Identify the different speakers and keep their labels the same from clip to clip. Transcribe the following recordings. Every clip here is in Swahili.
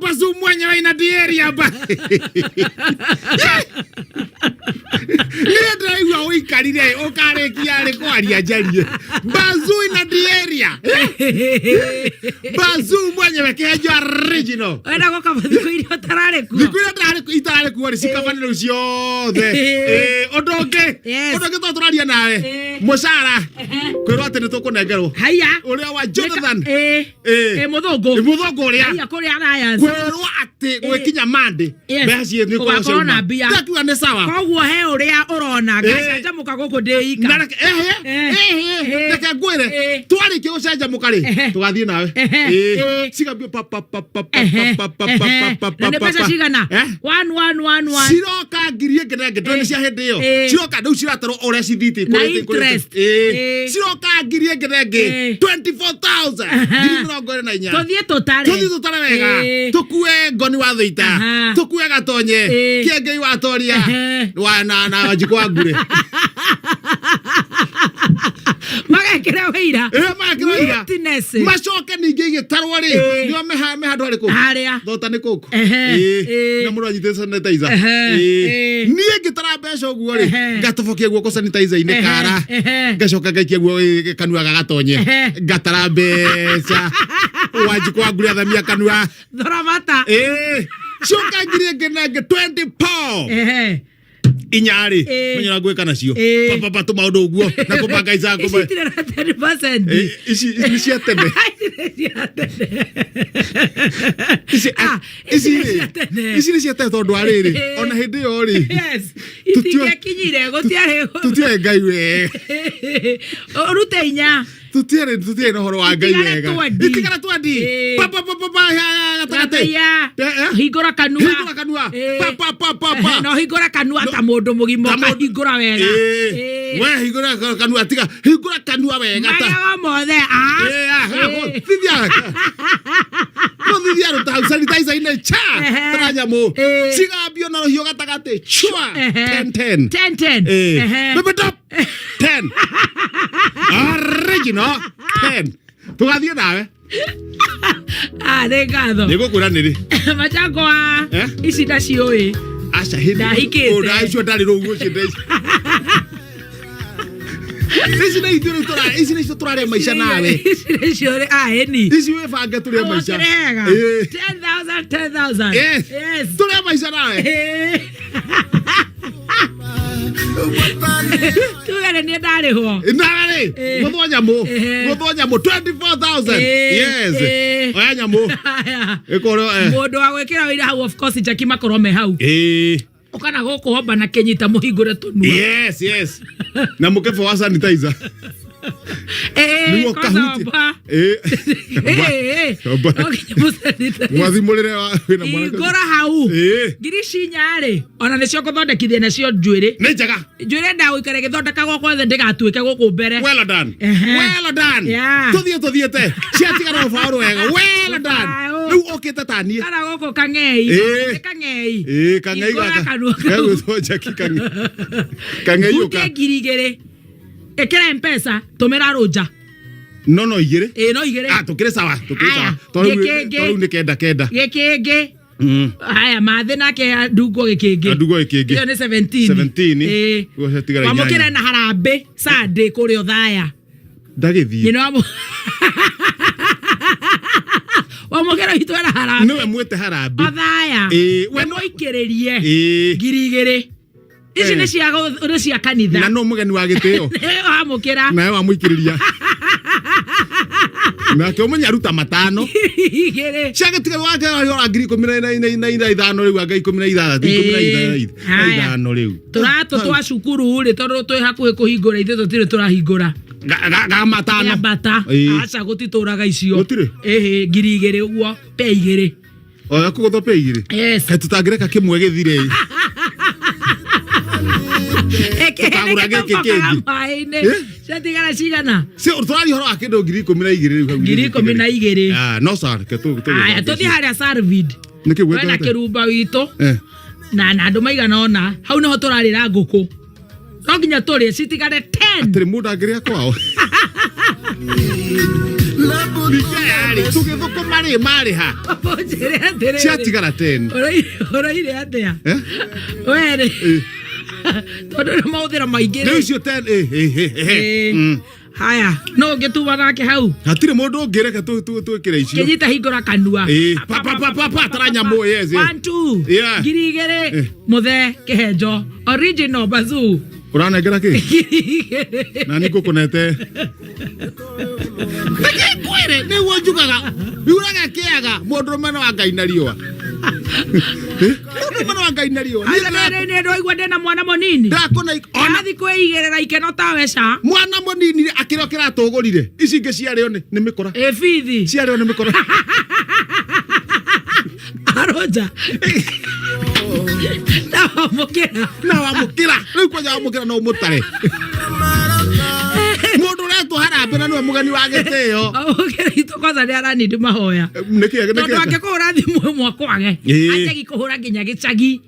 Speaker 1: Bazu mwenyewe ina dieri hapa. Nenda hiyo uikarire ukare kiale kwa aliajalie. Bazu ina dieri. Bazu mwenyewe kejo original.
Speaker 2: Wenda goka thiko irio tarare ku.
Speaker 1: Thiko itarare ku ri sikavana rucio the. Odoke. Odoke to turaria nawe. Mucara. Kwiro ati nitukunengerwo.
Speaker 2: Haya.
Speaker 1: Uria wa Jonathan.
Speaker 2: Muthungu.
Speaker 1: Muthungu uria.
Speaker 2: Haya kuri araya.
Speaker 1: Kwiro ati gwikinya mande. Mbeacie ni kwa cio. Takiwa ni sawa.
Speaker 2: Koguo he uria urona gacanjamuka guku ndiika.
Speaker 1: Reke ngwire twarikie gucanjamuka ri tugathie nawe. Cigambio
Speaker 2: Na pesa cigana 1111
Speaker 1: ciroka ngirie ngenge ndone cia hindi iyo ciroka ndau ciratarwo uria cithiti ciroka ngirie ngenge 24,000 24
Speaker 2: tuthie tutare
Speaker 1: wega tukue ngoni wa thuita tukue gatonye kiengei wa toria na wajiko wa ngure
Speaker 2: magekira wira
Speaker 1: macoke ningi igitarwo ri nio me handu ariku
Speaker 2: haria
Speaker 1: thota ni kuku na muru anyite sanitizer nie ngitara mbeca uguo ri ngatobokia guoko sanitizer ine kara ngacoka ngaikia guo kanua gagatonye ngatara mbeca wajiko wa ngure athamia kanua
Speaker 2: thoramata
Speaker 1: coka ngirie ngenenge 20 pound inyari menyera gweka nacio papa tu maundu uguo na kubanga izako
Speaker 2: ba 30%
Speaker 1: isi cia tene isi cia tene tondu ariri ona hindi yo ri
Speaker 2: itinge kinyire gutiare
Speaker 1: tutie ngai we
Speaker 2: rute inya
Speaker 1: tutie no horo wa ngai wega itigara twandi papa gatakate
Speaker 2: hingura kanua papa no hingura kanua ta mundu mugimo kahingura wega
Speaker 1: we hingura kanua tiga hingura kanua wega ta
Speaker 2: maya mothe
Speaker 1: thithia ruta sanitizer ine cha tranyamu cigambio na rohio gatakate chua 10 bebe top 10 original 10 tugathie nawe
Speaker 2: ngatho
Speaker 1: nigukura niri
Speaker 2: macakwa ici ndacioi
Speaker 1: aca hindi ora icio ndari ruguo cindei isi ni turare maisha nawe
Speaker 2: isi ni
Speaker 1: isi we banga turia maisha
Speaker 2: 10,000
Speaker 1: yes turia maisha nawe tugere
Speaker 2: ni ndari ho
Speaker 1: ndari guthonya mu 24,000 yes oya nyamu ikoro
Speaker 2: mundu wa gwikira wira hau of course Jackie makorome hau ukana gukuhomba na kenyita muhingure tunua
Speaker 1: yes na mukefo wa sanitizer niwo kahuti mwathimurire wina mwana
Speaker 2: igora hau ngirici nyari ona nicio kuthondekithia nacio njwiri
Speaker 1: ni njega
Speaker 2: njwiri nda guikare githondeka goko the ndigatuike guku mbere
Speaker 1: well done tuthiete ciatigana ufauru wega well done riu okite tanie
Speaker 2: kana goko kangei
Speaker 1: gaka gaguthoja kangei uka
Speaker 2: ngirigere ekera mpesa tumira roja
Speaker 1: no igire
Speaker 2: no igire
Speaker 1: tukire sawa toru ni kenda
Speaker 2: gekege haya mathe nake ndugo gekege iyo ni
Speaker 1: 17
Speaker 2: gucatigara inyanya wamukira na harambe Sunday kuri othaya
Speaker 1: ndagithie
Speaker 2: nyino wamukira hitwera harambe
Speaker 1: niwe mwete harambe
Speaker 2: othaya we no ikiririe ngirigire ici ni cia kanitha
Speaker 1: na no mugeni wa gitio
Speaker 2: amukira
Speaker 1: nawe wamuikiriria na kyo munyaruta matano ciagetiga wake ora ngiri 15 riu anga 16 riu
Speaker 2: turato twa cukuru ri tondu twi hakuhi kuhingura ithe tutire turahingura
Speaker 1: ga matano
Speaker 2: bata aca gutituraga icio ngiri 2 uguo pe 2
Speaker 1: oya kugotho pe 2 kai tutangireka kimwe githire
Speaker 2: tutagura giki kingi ciatigara cigana
Speaker 1: turari horo akindu ngiri 12 no sir
Speaker 2: aya tuthi haria Sarvid
Speaker 1: niki gwetete
Speaker 2: wena kirumba wito na andu maigana ona hau niho turarira nguku no nginya turi citigare 10
Speaker 1: atiri mundu angiria kwao Nikayari tugithuko mari ha. Chatigara 10.
Speaker 2: Ora atia. Were. Todo maudira maingĩ.
Speaker 1: Nĩ ucio 10.
Speaker 2: Haya, no ngetuba nake hau.
Speaker 1: Hatire mundu ngireka twikire icio.
Speaker 2: Kenyita hingura kanua.
Speaker 1: Pa taranyamo yes.
Speaker 2: 1 2. Girigere muthe kihenjo. Original bazoo.
Speaker 1: Uranengera ki? Nani ngukunete? Kwere ni wonjugaga. Uraga kiaga mundu mena wa Ngai na riwa. Mundu mena wa Ngai na riwa.
Speaker 2: Aya ne ndo igwa ndena mwana munini.
Speaker 1: Ndakona
Speaker 2: ona thi kwigerera ikeno tawe ca.
Speaker 1: Mwana munini akirokera tugurire. Ici ingi ciario ni mikora.
Speaker 2: Fithi.
Speaker 1: Ciario ni mikora.
Speaker 2: Aroja. Na wamukira riu kwaja wamukira no mutare mundu retu harambira niwe mugani wa gitio ukira ito kwanza ni arani ndi mahoya tondu angikura thimu mwakwage ategi kuhura nginya gicagi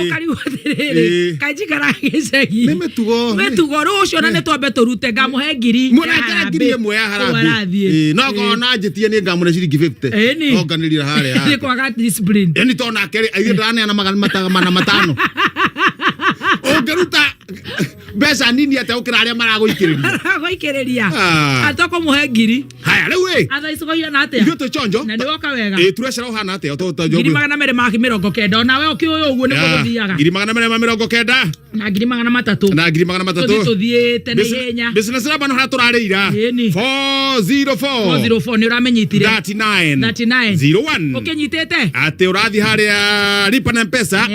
Speaker 2: ukari wathiriri kanjikara gicagi
Speaker 1: ni metugo
Speaker 2: rucio na nitwambe turute ngamuhe ngiri
Speaker 1: mwana ngiri imwe ya harambi no gona njitie ni ngamure ciringi 50 onganirira haria
Speaker 2: ni kwaga discipline
Speaker 1: ni tona keri aithie ndane na magana matano ongeruta besa nini ate ukira aria maragoikiriria atoko muhe ngiri haya riu atha icogoia na atia ithu tuchonjo na ndioka wega turecera uhana atia to ngiri 290 nawe ukiuyu uguo ni kuguthiaga ngiri 290 na ngiri 300 tuthiete na ihenya business lab no haturarira 404 ni uramenyitire 39 ukinyitete ate urathi haria lipa na mpesa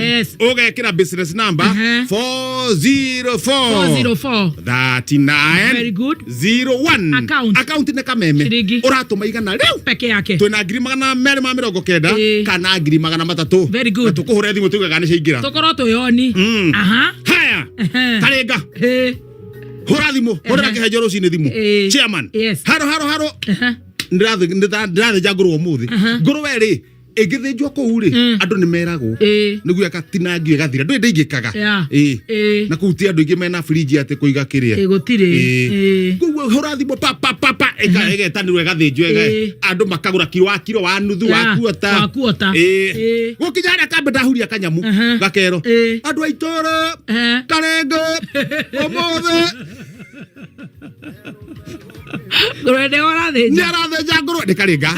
Speaker 1: ugekira business number 404 39
Speaker 2: very good
Speaker 1: 01 account ne kameme uratuma igana riu
Speaker 2: peke yake
Speaker 1: twina ngiri 290 kana ngiri 300
Speaker 2: very good
Speaker 1: tukuhure thimu tugaga ni ciingira
Speaker 2: tukoro tuyoni
Speaker 1: haya karenga hura thimu hura kihenjo rucini thimu chairman haro ndirathe jaguru umuthi nguru weri igithinjwo kuu ri andu ni meragwo niguo akatinangio gathira ndu ndeigikaga na kuuti andu ingi mena fridge ate kuiga kiria
Speaker 2: gutire
Speaker 1: kuguo hura thimu papa egetanirwe gathinjwo andu makagura kilo wa nuthu wa kuota gukinyara kambe ndahuria kanyamu gakero andu aitoro karengo omothe Grede ora de jagro de karenga.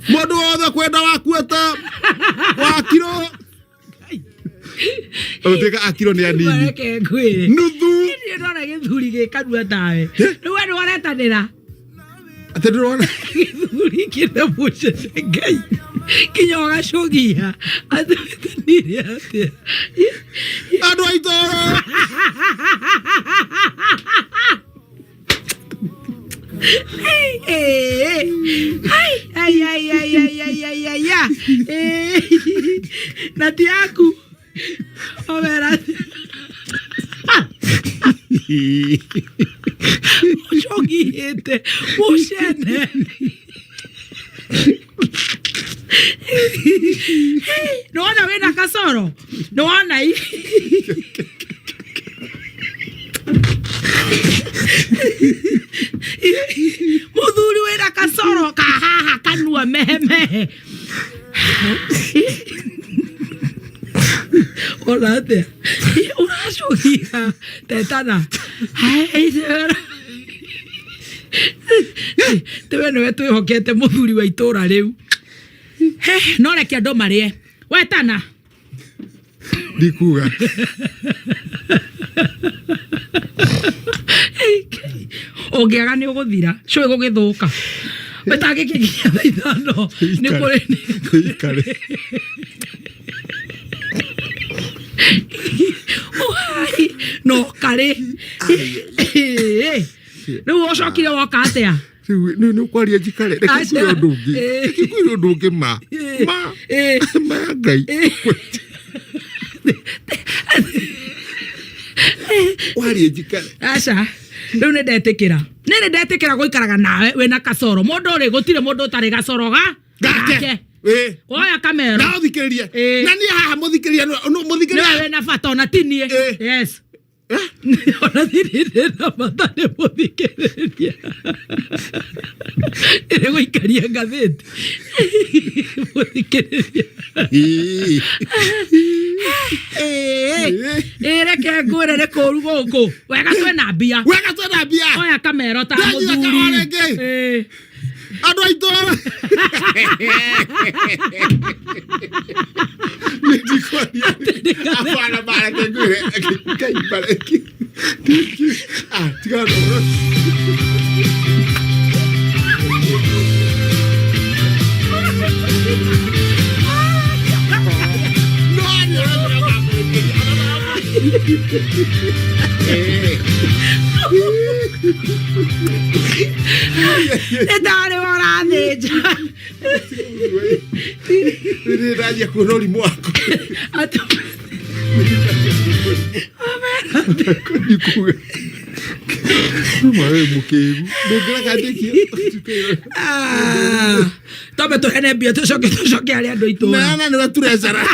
Speaker 1: Modo oda kwenda wa kueta wa kilo. Oteka akiro ni anini.
Speaker 2: Bareke kwire.
Speaker 1: Nuthu.
Speaker 2: Ni ndora githuri ge kadua tawe. Ni we waretanira.
Speaker 1: Ate ndora
Speaker 2: githuri kire muche ngai. Kinyoga shogia. Ate nire ate.
Speaker 1: Ado aitoro.
Speaker 2: Ay. Natiaku. Overa. Shogiete. Mushene. No wana wena kasoro. No wana hii. Muthuri wena kasoro kahaha kanua mehe. Hola te. Unashukia tetana. Tewe no wetu hokete muthuri wa itura riu. No reke andu marie. Wetana.
Speaker 1: Dikuga.
Speaker 2: Ongeaga ni uguthira cui gugithuka wetage kiginya thaithano ni kuri
Speaker 1: ikare
Speaker 2: no kare riu ucokire woka atia
Speaker 1: ni kwaria njikare reke kwire undu ungi ma ngai kwaria njikare
Speaker 2: aca riu ni ndetikira guikaraga nawe wena kasoro mundu ri gutire mundu utari gasoro gake oya kamera
Speaker 1: na uthikiririe na ni haha muthikiririe
Speaker 2: wena bata ona tinie yes ona thirire na matane muthikiriria ere guikaria ngatheti muthikiriria reke ngwirire kuru guku wega twena mbia oya kamero ta muthuri
Speaker 1: Ado aitora. Afana para que ngure kai para que. Tigano.
Speaker 2: Dare oraneja.
Speaker 1: Ni raja kurori mwako.
Speaker 2: Tome tuhene mbia tucoke aria andu aitu
Speaker 1: na ni waturezara